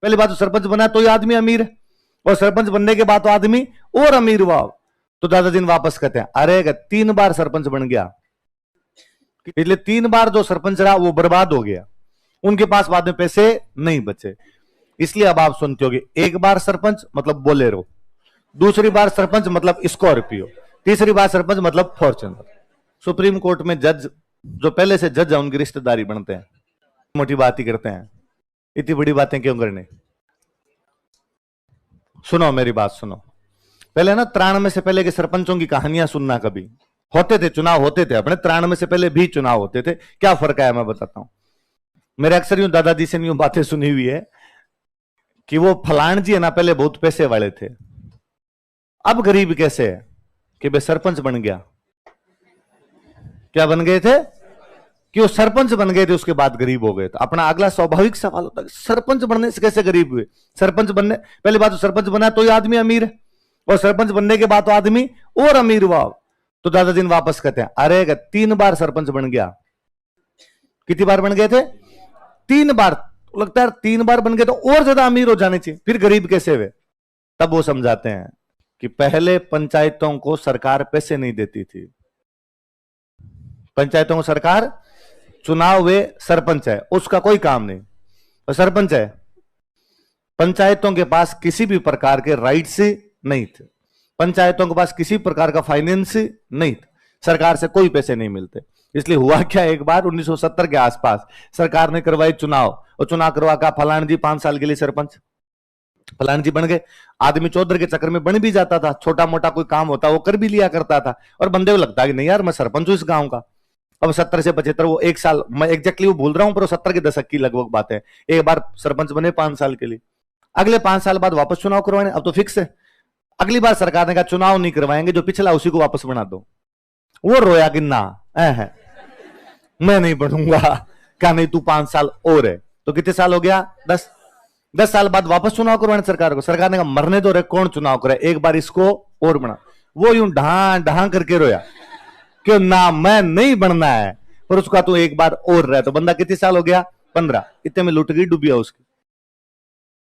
पहली बात तो सरपंच बना तो ये आदमी अमीर है, और सरपंच बनने के बाद तो आदमी और अमीर हुआ। तो दादाजी वापस कहते हैं, अरे 3 बार सरपंच बन गया, पिछले 3 बार जो सरपंच रहा वो बर्बाद हो गया, उनके पास बाद में पैसे नहीं बचे। इसलिए अब आप सुनते होगे, एक बार सरपंच मतलब बोलेरो, दूसरी बार सरपंच मतलब स्कॉर्पियो, तीसरी बार सरपंच मतलब फॉर्च्यूनर। सुप्रीम कोर्ट में जज जो पहले से जज है उनकी रिश्तेदारी बनते हैं, मोटी बात ही करते हैं, इतनी बड़ी बातें क्यों करनी। सुनो मेरी बात सुनो, पहले ना 93 से पहले के सरपंचों की कहानियां सुनना, कभी होते थे चुनाव, होते थे अपने 93 से पहले भी चुनाव होते थे। क्या फर्क है मैं बताता हूं। मेरे अक्सर यूं दादाजी से यूं बातें सुनी हुई है कि वो फलान जी है ना, पहले बहुत पैसे वाले थे, अब गरीब कैसे है कि वे सरपंच बन गया। क्या बन गए थे कि वो सरपंच बन गए थे, उसके बाद गरीब हो गए। तो अपना अगला स्वाभाविक सवाल होता है, सरपंच बनने से कैसे गरीब हुए। सरपंच बनने, पहली बात तो सरपंच बना तो ये आदमी अमीर है, और सरपंच बनने के बाद तो आदमी और अमीर हुआ। तो दादाजी वापस कहते हैं, अरे 3 बार सरपंच बन गया। कितनी बार बन गए थे? 3 बार। लगता है 3 बार बन गए तो और ज्यादा अमीर हो जाने चाहिए, फिर गरीब कैसे हुए। तब वो समझाते हैं कि पहले पंचायतों को सरकार पैसे नहीं देती थी, पंचायतों को सरकार, चुनाव वे सरपंच है उसका कोई काम नहीं, और सरपंच है, पंचायतों के पास किसी भी प्रकार के राइट्स नहीं थे, पंचायतों के पास किसी प्रकार का फाइनेंस नहीं था, सरकार से कोई पैसे नहीं मिलते। इसलिए हुआ क्या, एक बार 1970 के आसपास सरकार ने करवाई चुनाव, और चुनाव करवा का फलान जी 5 साल के लिए सरपंच, फलान जी बन गए। आदमी चौधर के चक्कर में बन भी जाता था, छोटा मोटा कोई काम होता वो कर भी लिया करता था, और बंदे को लगता कि नहीं यार मैं सरपंच हूं इस गांव का। अब 70 से 75 वो 1 साल, मैं एग्जैक्टली वो भूल रहा हूं, पर 70 के दशक की लगभग बात है। एक बार सरपंच बने 5 साल के लिए, अगले 5 साल बाद वापस चुनाव करवाने, अब तो फिक्स है। अगली बार सरकार ने कहा चुनाव नहीं करवाएंगे, जो पिछला उसी को वापस बना दो। वो रोया कि ना है मैं नहीं बनूंगा, क्या नहीं तू 5 साल और है। तो कितने साल हो गया, 10 साल बाद वापस चुनाव करवाने सरकार को। सरकार ने कहा मरने दो रे, कौन चुनाव करे, एक बार इसको और बना। वो यूं ढां ढां करके रोया कि ना मैं नहीं बनना है, पर उसका तो एक बार और रहा। तो बंदा कितने साल हो गया, 15, इतने में लुट गई डूबिया उसकी।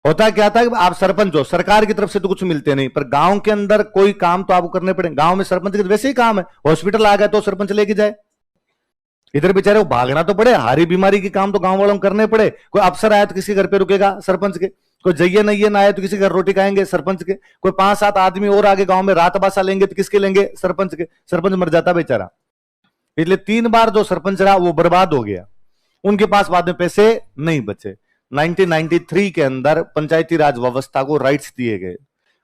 होता क्या था कि आप सरपंच हो, सरकार की तरफ से तो कुछ मिलते नहीं, पर गांव के अंदर कोई काम तो आपको करने पड़े। गांव में सरपंच के वैसे ही काम है, हॉस्पिटल आ गया तो सरपंच लेके जाए, इधर बेचारे को भागना तो पड़े, हारी बीमारी के काम तो गांव वालों को करने पड़े। कोई अफसर आया तो किसी घर पे रुकेगा सरपंच के, कोई जइये नहीं ना आए तो किसी घर रोटी खाएंगे सरपंच के, कोई 5-7 आदमी और आगे गांव में रात बासा लेंगे तो किसके लेंगे, सरपंच के। सरपंच मर जाता बेचारा। इसलिए 3 बार जो सरपंच रहा वो बर्बाद हो गया, उनके पास बाद में पैसे नहीं बचे। 1993 के अंदर पंचायती राज व्यवस्था को राइट्स दिए गए,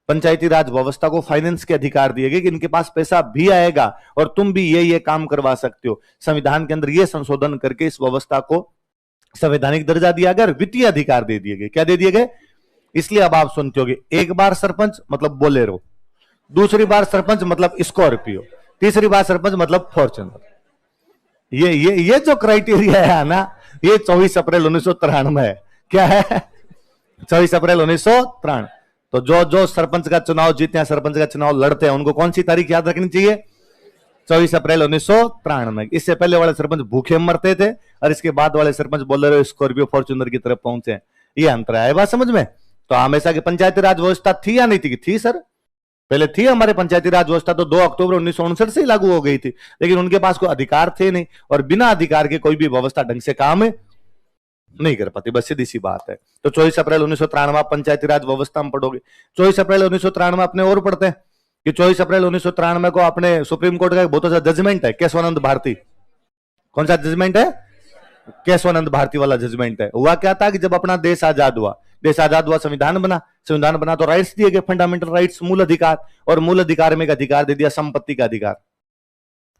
पंचायती राज व्यवस्था को फाइनेंस के अधिकार दिए गए कि इनके पास पैसा भी आएगा और तुम भी ये काम करवा सकते हो। संविधान के अंदर ये संशोधन करके इस व्यवस्था को संवैधानिक दर्जा दिया गया, वित्तीय अधिकार दे दिए गए। क्या दे दिए गए? इसलिए अब आप सुनते होगे, एक बार सरपंच मतलब बोलेरो, दूसरी बार सरपंच मतलब स्कॉर्पियो, तीसरी बार सरपंच मतलब फॉर्च्यूनर। ये जो क्राइटेरिया है ना, ये 24 अप्रैल 1993 है। क्या है? 24 अप्रैल 1993। तो जो सरपंच का चुनाव जीते हैं, सरपंच का चुनाव लड़ते हैं, उनको कौन सी तारीख याद रखनी चाहिए? 24 अप्रैल 1993। इससे पहले वाले सरपंच भूखे मरते थे, और इसके बाद वाले सरपंच बोलेरो स्कॉर्पियो फॉर्च्यूनर की तरफ पहुंचे। ये अंतर है, बात समझ में? तो हमेशा की पंचायती राज व्यवस्था थी या नहीं थी? थी सर, पहले थी हमारे पंचायती राज व्यवस्था, तो 2 अक्टूबर 1959 से ही लागू हो गई थी, लेकिन उनके पास कोई अधिकार थे नहीं, और बिना अधिकार के कोई भी व्यवस्था ढंग से काम नहीं कर पाती, बस सीधी सी बात है। तो 24 अप्रैल 1993 पंचायती राज व्यवस्था में पढ़ोगे। 24 अप्रैल 1993 अपने और पढ़ते हैं कि 24 अप्रैल 1993 को अपने सुप्रीम कोर्ट का एक बहुत अच्छा जजमेंट है, केशवानंद भारती। कौन सा जजमेंट है? केशवानंद भारती वाला जजमेंट है। हुआ क्या था कि जब अपना देश आजाद हुआ, देश आजाद हुआ, संविधान बना तो राइट्स दिए गए, फंडामेंटल राइट्स, मूल अधिकार, और मूल अधिकार में एक अधिकार दे दिया संपत्ति का अधिकार।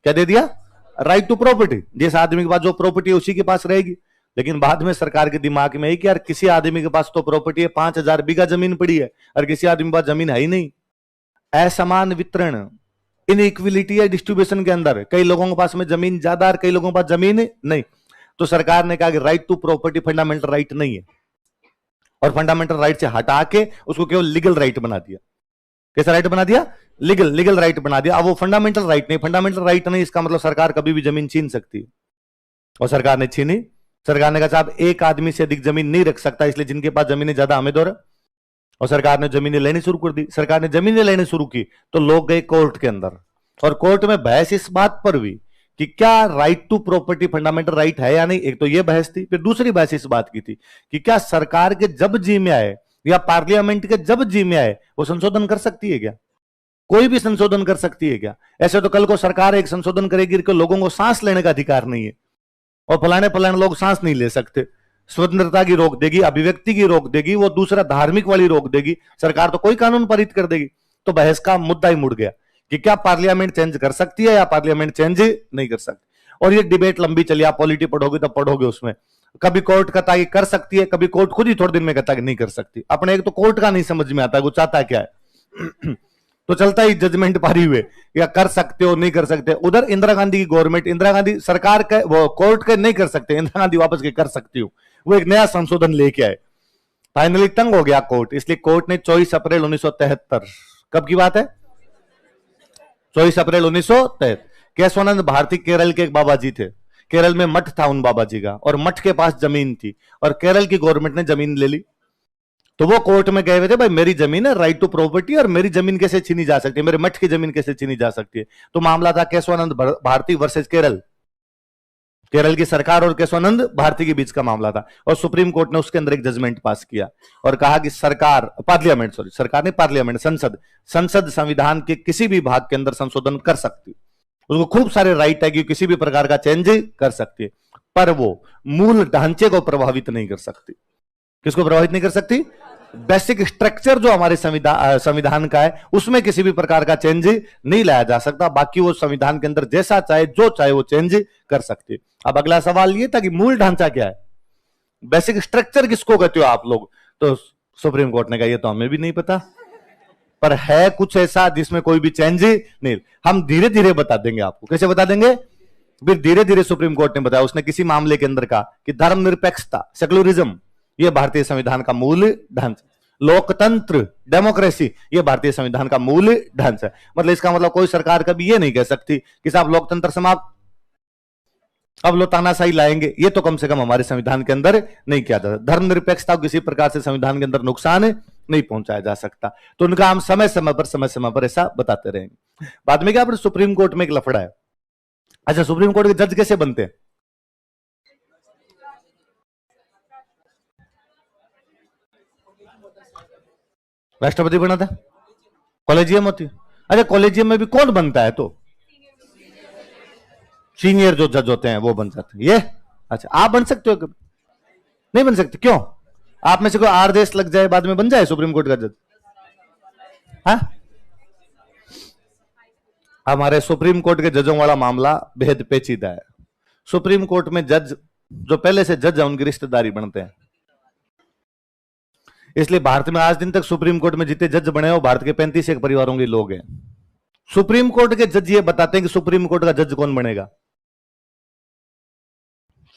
क्या दे दिया? Right to property. जिस आदमी के पास जो प्रॉपर्टी है उसी के पास रहेगी। लेकिन बाद में सरकार के दिमाग में है कि यार किसी आदमी के पास तो प्रॉपर्टी है, 5000 बीघा जमीन पड़ी है, और किसी आदमी के पास जमीन है ही नहीं। असमान वितरण, इनइक्विलिटी है डिस्ट्रीब्यूशन के अंदर, कई लोगों के पास में जमीन ज्यादा और कई लोगों के पास जमीन नहीं। तो सरकार ने कहा कि right to property fundamental right नहीं है, और फंडामेंटल राइट से हटा के उसको केवल लीगल राइट बना दिया। कैसा राइट बना दिया? लीगल राइट बना दिया। अब वो फंडामेंटल राइट नहीं, फंडामेंटल राइट नहीं इसका मतलब सरकार कभी भी जमीन छीन सकती है, और सरकार ने छीनी सरकार ने कहा साहब एक आदमी से अधिक जमीन नहीं रख सकता, इसलिए जिनके पास जमीनें ज्यादा हमें दो रहे। और सरकार ने जमीनें लेनी शुरू कर दी। सरकार ने जमीनें लेनी शुरू की तो लोग गए कोर्ट के अंदर, और कोर्ट में बहस इस बात पर हुई कि क्या right to property fundamental right है या नहीं। एक तो यह बहस थी। फिर दूसरी बहस इस बात की थी कि क्या सरकार के जब जी में आए या पार्लियामेंट के जब जी में आए वो संशोधन कर सकती है क्या? कोई भी संशोधन कर सकती है क्या? ऐसे तो कल को सरकार एक संशोधन करेगी कि लोगों को सांस लेने का अधिकार नहीं है, और फलाने फलाने लोग सांस नहीं ले सकते, स्वतंत्रता की रोक देगी, अभिव्यक्ति की रोक देगी, वो दूसरा धार्मिक वाली रोक देगी, सरकार तो कोई कानून पारित कर देगी। तो बहस का मुद्दा ही मुड़ गया कि क्या पार्लियामेंट चेंज कर सकती है या पार्लियामेंट चेंज नहीं कर सकती। और ये डिबेट लंबी चली। आप पॉलिटी पढ़ोगे तो पढ़ोगे उसमें, कभी कोर्ट कहता है कि कर सकती है, कभी कोर्ट खुद ही थोड़े दिन में कहता है कि नहीं कर सकती। अपने एक तो कोर्ट का नहीं समझ में आता है वो चाहता क्या है। तो चलता ही जजमेंट पारी हुए या कर सकते हो नहीं कर सकते। उधर इंदिरा गांधी की गवर्नमेंट, इंदिरा गांधी सरकार के वो कोर्ट के नहीं कर सकते, इंदिरा गांधी वापस के कर सकती हो, वो एक नया संशोधन लेके आए। फाइनली तंग हो गया कोर्ट, इसलिए कोर्ट ने 24 अप्रैल 1973, कब की बात है, 24 अप्रैल 1973, केशवानंद भारती केरल के एक बाबा जी थे, केरल में मठ था उन बाबा जी का, और मठ के पास जमीन थी, और केरल की गवर्नमेंट ने जमीन ले ली। तो वो कोर्ट में गए हुए थे, भाई मेरी जमीन है, राइट टू प्रॉपर्टी, और मेरी जमीन कैसे छीनी जा सकती है, मेरे मठ की जमीन कैसे छीनी जा सकती है। तो मामला था केशवानंद भारती वर्सेस केरल, केरल की सरकार और केशवानंद भारती के बीच का मामला था। और सुप्रीम कोर्ट ने उसके अंदर एक जजमेंट पास किया और कहा कि सरकार, पार्लियामेंट, सॉरी सरकार नहीं, पार्लियामेंट, संसद संविधान के किसी भी भाग के अंदर संशोधन कर सकती है, उसको खूब सारे राइट है कि किसी भी प्रकार का चेंज कर सकती है, पर वो मूल ढांचे को प्रभावित नहीं कर सकती। किसको प्रभावित नहीं कर सकती? बेसिक स्ट्रक्चर जो हमारे संविधान का है उसमें किसी भी प्रकार का चेंज नहीं लाया जा सकता। बाकी वो संविधान के अंदर जैसा चाहे जो चाहे वो चेंज कर सकते हैं। अब अगला सवाल ये था कि मूल ढांचा क्या है, बेसिक स्ट्रक्चर किसको कहते हो आप लोग? तो सुप्रीम कोर्ट ने कहा ये तो हमें भी नहीं पता, पर है कुछ ऐसा जिसमें कोई भी चेंज नहीं। हम धीरे धीरे बता देंगे आपको। कैसे बता देंगे? फिर धीरे धीरे सुप्रीम कोर्ट ने बताया। उसने किसी मामले के अंदर कहा कि धर्मनिरपेक्षता, सेक्युलरिज्म, ये भारतीय संविधान का मूल ढांचा, लोकतंत्र, डेमोक्रेसी, ये भारतीय संविधान का मूल ढांचा है। मतलब इसका मतलब कोई सरकार कभी ये नहीं कह सकती कि साहब लोकतंत्र समाप्त, अब लो तानाशाही लाएंगे, ये तो कम से कम हमारे संविधान के अंदर नहीं किया जाता। धर्मनिरपेक्षता को किसी प्रकार से संविधान के अंदर नुकसान नहीं पहुंचाया जा सकता। तो उनका हम समय समय पर ऐसा बताते रहेंगे। बाद में क्या, सुप्रीम कोर्ट में एक लफड़ा है। अच्छा, सुप्रीम कोर्ट के जज कैसे बनते हैं? राष्ट्रपति बनाता है, कॉलेजियम होती है। अच्छा, कॉलेजियम में भी कौन बनता है? तो सीनियर जो जज होते हैं वो बन जाते हैं। ये अच्छा, आप बन सकते हो? नहीं बन सकते, क्यों? आप में से कोई आदेश लग जाए बाद में बन जाए सुप्रीम कोर्ट का जज? हाँ, हमारे सुप्रीम कोर्ट के जजों वाला मामला बेहद पेचीदा है। सुप्रीम कोर्ट में जज जो पहले से जज है उनकी रिश्तेदारी बनते हैं। इसलिए भारत में आज दिन तक सुप्रीम कोर्ट में जितने जज बने हो भारत के 35 परिवारों के लोग हैं। सुप्रीम कोर्ट के जज ये बताते हैं कि सुप्रीम कोर्ट का जज कौन बनेगा।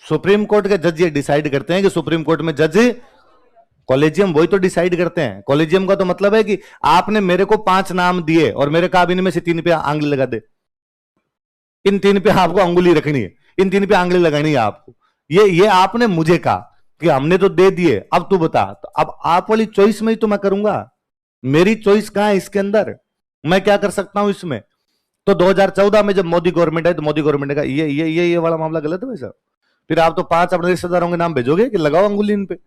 सुप्रीम कोर्ट के जज ये डिसाइड करते हैं कि सुप्रीम कोर्ट में जज, कॉलेजियम वही तो डिसाइड करते हैं। कॉलेजियम का तो मतलब है कि आपने मेरे को 5 नाम दिए और मेरे कहा इनमें से 3 पे आंगली लगा दे, इन 3 पे आपको अंगुली रखनी है, इन 3 पे आंगली लगानी है आपको। ये आपने मुझे कहा कि हमने तो दे दिए, अब तू बता। तो अब आप वाली चॉइस में ही तो मैं करूंगा, मेरी चॉइस कहां है इसके अंदर? मैं क्या कर सकता हूं इसमें? तो 2014 में जब मोदी गवर्नमेंट है तो मोदी गवर्नमेंट ने कहा ये वाला मामला गलत है भाई साहब। फिर आप तो 5 अपने रिश्तेदारों के नाम भेजोगे कि लगाओ अंगुली इन पे,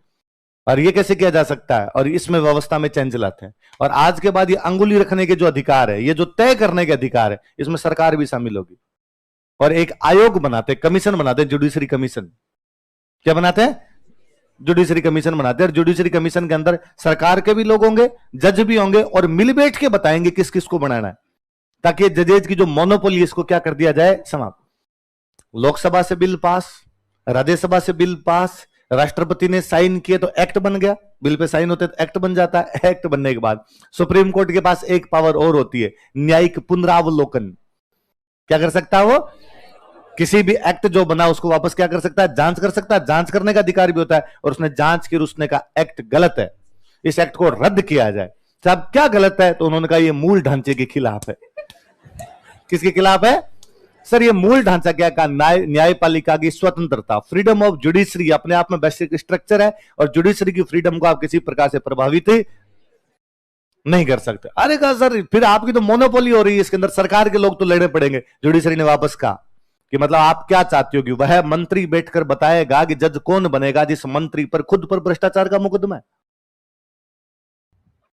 और ये कैसे किया जा सकता है? और इसमें व्यवस्था में चेंज लाते हैं। और आज के बाद ये अंगुली रखने के जो अधिकार है, ये जो तय करने के अधिकार है, इसमें सरकार भी शामिल होगी। और एक आयोग बनाते, कमीशन बनाते, जुडिशरी कमीशन। क्या बनाते हैं? जुडिशरी कमीशन बनाते हैं। और जुडिशरी कमीशन के अंदर सरकार के भी लोग होंगे, जज भी होंगे, और मिल बैठ के बताएंगे किस किस को बनाना है, ताकि जजेज की जो मोनोपोली इसको क्या कर दिया जाए, समाप्त। लोकसभा से बिल पास, राज्यसभा से बिल पास, राष्ट्रपति ने साइन किए तो एक्ट बन गया, बिल पे साइन होते तो एक्ट बन जाता है। एक्ट बनने के बाद सुप्रीम कोर्ट के पास एक पावर और होती है, न्यायिक पुनरावलोकन। क्या कर सकता है वो? किसी भी एक्ट जो बना उसको वापस क्या कर सकता है? जांच कर सकता है। जांच करने का अधिकार भी होता है। और उसने जांच की, उसने कहा एक्ट गलत है, इस एक्ट को रद्द किया जाए। साहब क्या गलत है? तो उन्होंने कहा ये मूल ढांचे के खिलाफ है। किसके खिलाफ है? सर ये मूल ढांचा क्या का? न्यायपालिका की स्वतंत्रता, फ्रीडम ऑफ जुडिशरी अपने आप में बेसिक स्ट्रक्चर है, और जुडिशरी की फ्रीडम को आप किसी प्रकार से प्रभावित नहीं कर सकते। अरे कहा सर फिर आपकी तो मोनोपोली हो रही है इसके अंदर, सरकार के लोग तो लड़ने पड़ेंगे। जुडिशरी ने वापस कहा कि मतलब आप क्या चाहते हो कि वह मंत्री बैठकर बताएगा कि जज कौन बनेगा जिस मंत्री पर खुद पर भ्रष्टाचार का मुकदमा है।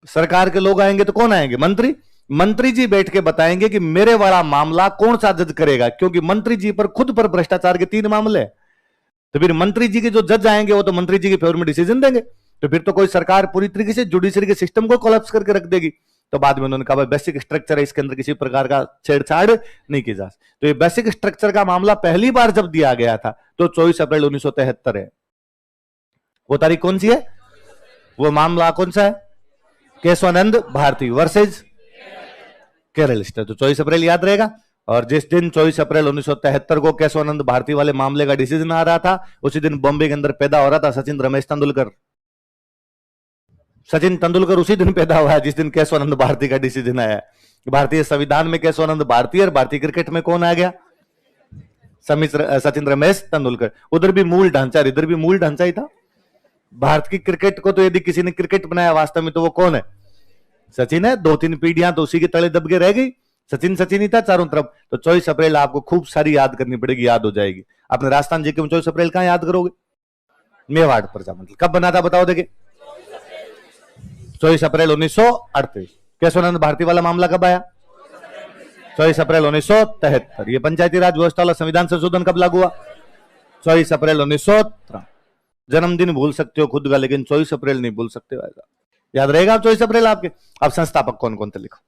सरकार के लोग आएंगे तो कौन आएंगे? मंत्री। मंत्री जी बैठ के बताएंगे कि मेरे वाला मामला कौन सा जज करेगा, क्योंकि मंत्री जी पर खुद पर भ्रष्टाचार के 3 मामले हैं। तो फिर मंत्री जी के जो जज आएंगे वो तो मंत्री जी के फेवर में डिसीजन देंगे। तो फिर तो कोई सरकार पूरी तरीके से जुडिशरी के सिस्टम को कोलैप्स करके रख देगी। तो बाद में उन्होंने कहा बेसिक स्ट्रक्चर है, इसके अंदर किसी प्रकार का छेड़छाड़ नहीं की जा सकती। तो ये बेसिक स्ट्रक्चर का मामला पहली बार जब दिया गया था तो 24 अप्रैल 1973 है। वो तारीख कौन सी है? वो मामला कौन सा है? Keshavananda Bharati versus Kerala state. तो 24 अप्रैल याद रहेगा। और जिस दिन 24 अप्रैल 1973 को केशवानंद भारती वाले मामले का डिसीजन आ रहा था, उसी दिन बॉम्बे के अंदर पैदा हो रहा था सचिन रमेश तेंदुलकर। सचिन तेंदुलकर उसी दिन पैदा हुआ है जिस दिन केशवानंद भारती का डिसीजन आया। भारतीय संविधान में केशवानंद भारती और भारतीय क्रिकेट में कौन आ गया? सचिन रमेश तेंदुलकर। उधर भी मूल ढांचा, इधर भी मूल ढांचा ही था। भारत की क्रिकेट को तो यदि किसी ने क्रिकेट बनाया वास्तव में तो वो कौन है? सचिन है। 2-3 पीढ़ियां तो उसी के तले दब के रह गई। सचिन सचिन ही था चारों तरफ। तो 24 अप्रैल आपको खूब सारी याद करनी पड़ेगी, याद हो जाएगी। आपने राजस्थान जी के 24 अप्रैल कहां याद करोगे? मेवाड़ प्रजामंडल कब बना था बताओ देखे? 24 अप्रैल 1938। केशवानंद भारती वाला मामला कब आया? 24 अप्रैल 1973। ये पंचायती राज व्यवस्था वाला संविधान संशोधन कब लागू हुआ? 24 अप्रैल 1913। जन्मदिन भूल सकते हो खुद का, लेकिन 24 अप्रैल नहीं भूल सकते। याद रहेगा आप 24 अप्रैल आपके। अब संस्थापक कौन कौन थे लिखो।